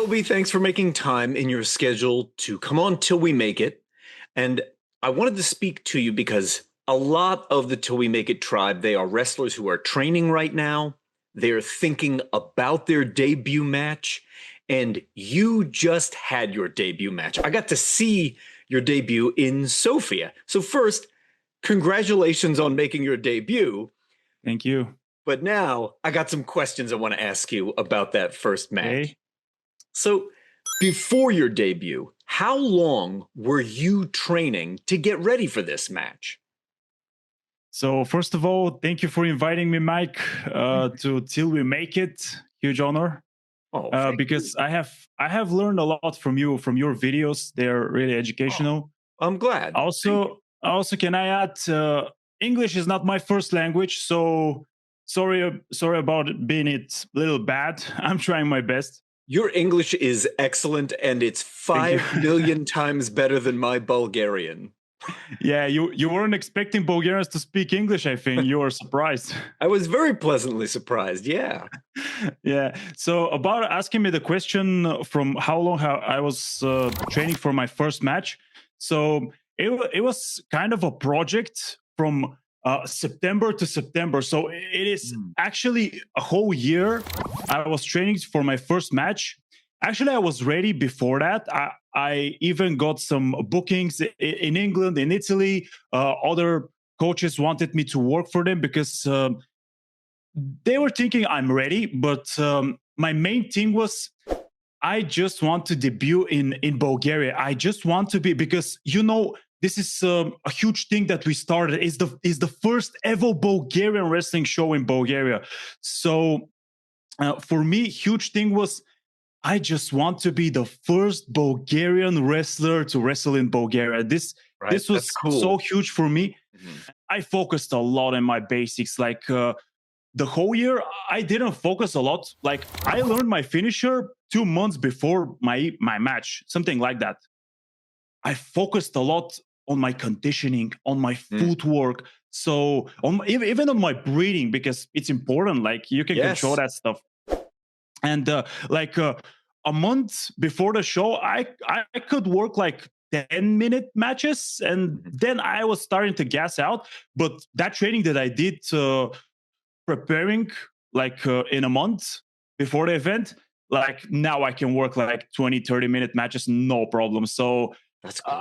Kobi, thanks for making time in your schedule to come on Till We Make It. And I wanted to speak to you because a lot of the Till We Make It tribe, they are wrestlers who are training right now. They're thinking about their debut match. And you just had your debut match. I got to see your debut in Sofia. So first, congratulations on making your debut. Thank you. But now I got some questions I want to ask you about that first match. Okay. So before your debut, how long were you training to get ready for this match? So first of all, thank you for inviting me, Mike, to Till We Make It. Huge honor. Oh, Because I have learned a lot from you, from your videos. They're really educational. I'm glad. Also, can I add? English is not my first language, so sorry about it being a little bad. I'm trying my best. Your English is excellent, and it's 5 million times better than my Bulgarian. Yeah, you weren't expecting Bulgarians to speak English, I think. You were surprised. I was very pleasantly surprised, yeah. Yeah. So about asking me the question from how long I was training for my first match. So it was kind of a project from September to September. So it is actually a whole year. I was training for my first match. Actually, I was ready before that. I even got some bookings in England, in Italy. Other coaches wanted me to work for them because they were thinking I'm ready. But my main thing was I just want to debut in Bulgaria. I just want to be, because this is a huge thing that we started. Is the first ever Bulgarian wrestling show in Bulgaria. So for me, huge thing was I just want to be the first Bulgarian wrestler to wrestle in Bulgaria. This was cool. So huge for me. I focused a lot on my basics. Like the whole year, I didn't focus a lot. Like I learned my finisher 2 months before my match, something like that. I focused a lot on my conditioning, on my footwork. So even on my breathing, because it's important. Like you can control that stuff. And a month before the show, I could work like 10-minute matches, and then I was starting to gas out. But that training that I did preparing in a month before the event, like now I can work like 20-30-minute matches, no problem. So that's great.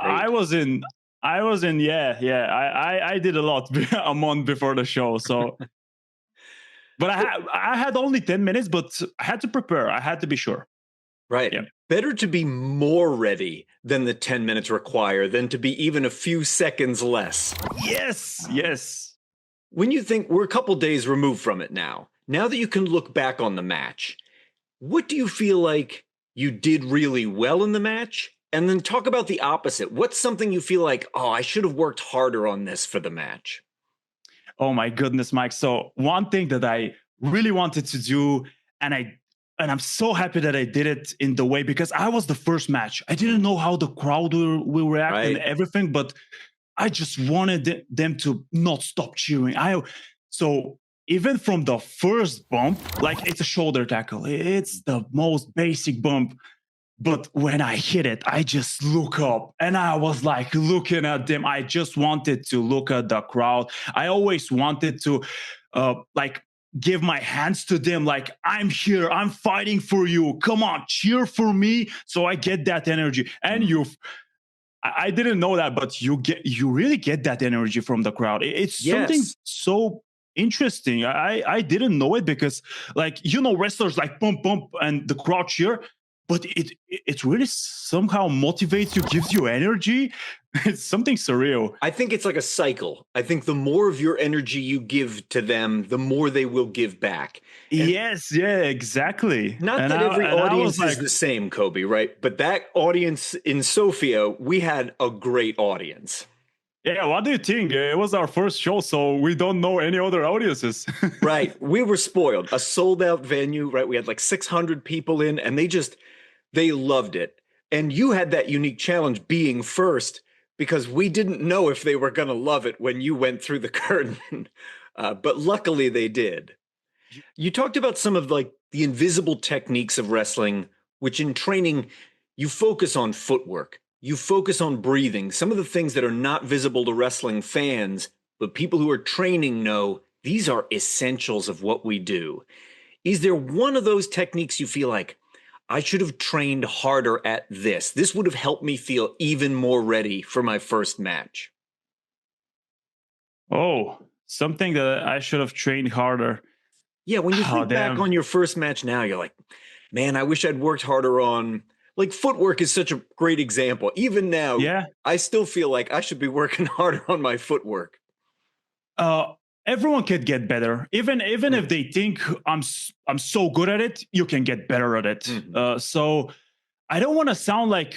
I did a lot a month before the show. So but I had only 10 minutes, but I had to prepare. I had to be sure. Right. Yeah. Better to be more ready than the 10 minutes require than to be even a few seconds less. Yes. When you think we're a couple days removed from it now that you can look back on the match, what do you feel like you did really well in the match? And then talk about the opposite. What's something you feel like, oh, I should have worked harder on this for the match? Oh my goodness, Mike. So one thing that I really wanted to do, and I'm so happy that I did it in the way, because I was the first match. I didn't know how the crowd will react and everything, but I just wanted them to not stop cheering. So even from the first bump, like it's a shoulder tackle, it's the most basic bump. But when I hit it, I just look up and I was like looking at them. I just wanted to look at the crowd. I always wanted to give my hands to them. Like, I'm here. I'm fighting for you. Come on, cheer for me. So I get that energy. And I didn't know that, but you really get that energy from the crowd. It's something so interesting. I didn't know it because wrestlers like bump, and the crowd cheer. But it really somehow motivates you, gives you energy. It's something surreal. I think it's like a cycle. I think the more of your energy you give to them, the more they will give back. And exactly. Not that every audience is the same, Kobi, right? But that audience in Sofia, we had a great audience. Yeah, what do you think? It was our first show, so we don't know any other audiences. Right. We were spoiled. A sold-out venue, right? We had like 600 people in, and they loved it. And you had that unique challenge being first, because we didn't know if they were going to love it when you went through the curtain. But luckily they did. You talked about some of the invisible techniques of wrestling which in training, you focus on footwork, you focus on breathing, some of the things that are not visible to wrestling fans, but people who are training know these are essentials of what we do. Is there one of those techniques you feel like, I should have trained harder at this? This would have helped me feel even more ready for my first match. Oh, something that I should have trained harder. Yeah, when you Oh, think back damn. on your first match now, you're like, man, I wish I'd worked harder on, like, footwork is such a great example. Even now, Yeah. I still feel like I should be working harder on my footwork. Uh, Everyone can get better. Even if Mm, they think I'm so good at it, you can get better at it. mhm, So I don't want to sound like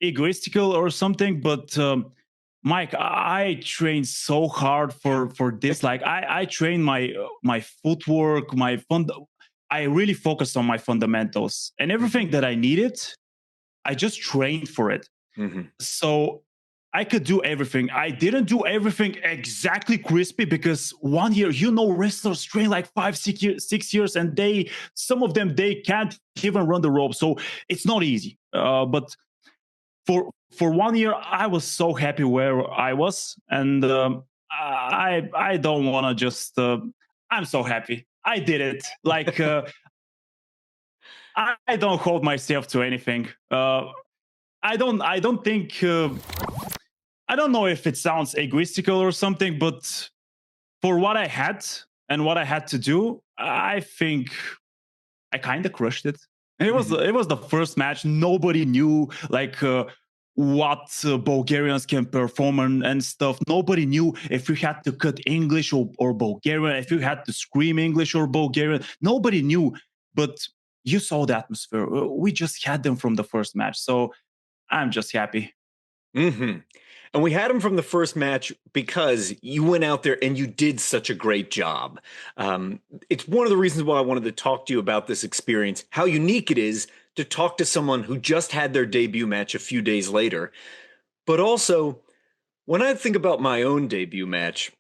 egoistical or something, but Mike, I trained so hard for this. Like I trained my footwork, I really focused on my fundamentals and everything mhm, that I needed. I just trained for it. mhm, So I could do everything. I didn't do everything exactly crispy because 1 year, wrestlers train like 6 years, and some of them they can't even run the rope. So it's not easy. But for 1 year, I was so happy where I was, and I don't want to just. I'm so happy. I did it. Like I don't hold myself to anything. I don't think. I don't know if it sounds egoistical or something, but for what I had and what I had to do, I think I kind of crushed it. mhm. It was the first match. Nobody knew like what Bulgarians can perform and stuff. Nobody knew if you had to cut English or Bulgarian, if you had to scream English or Bulgarian. Nobody knew, but you saw the atmosphere. We just had them from the first match, so I'm just happy. Mhm. And we had him from the first match because you went out there and you did such a great job. It's one of the reasons why I wanted to talk to you about this experience, how unique it is to talk to someone who just had their debut match a few days later. But also, when I think about my own debut match,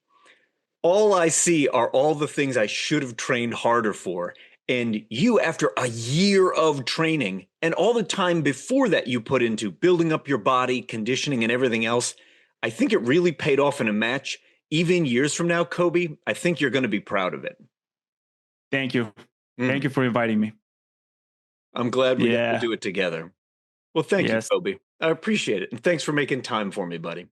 all I see are all the things I should have trained harder for. And you, after a year of training and all the time before that you put into building up your body, conditioning, and everything else, I think it really paid off in a match. Even years from now, Kobe, I think you're going to be proud of it. Thank you. Thank Mhm. you for inviting me. I'm glad we got to Yeah. do it together. Well, thank you, Yes. Kobe. I appreciate it. And thanks for making time for me, buddy.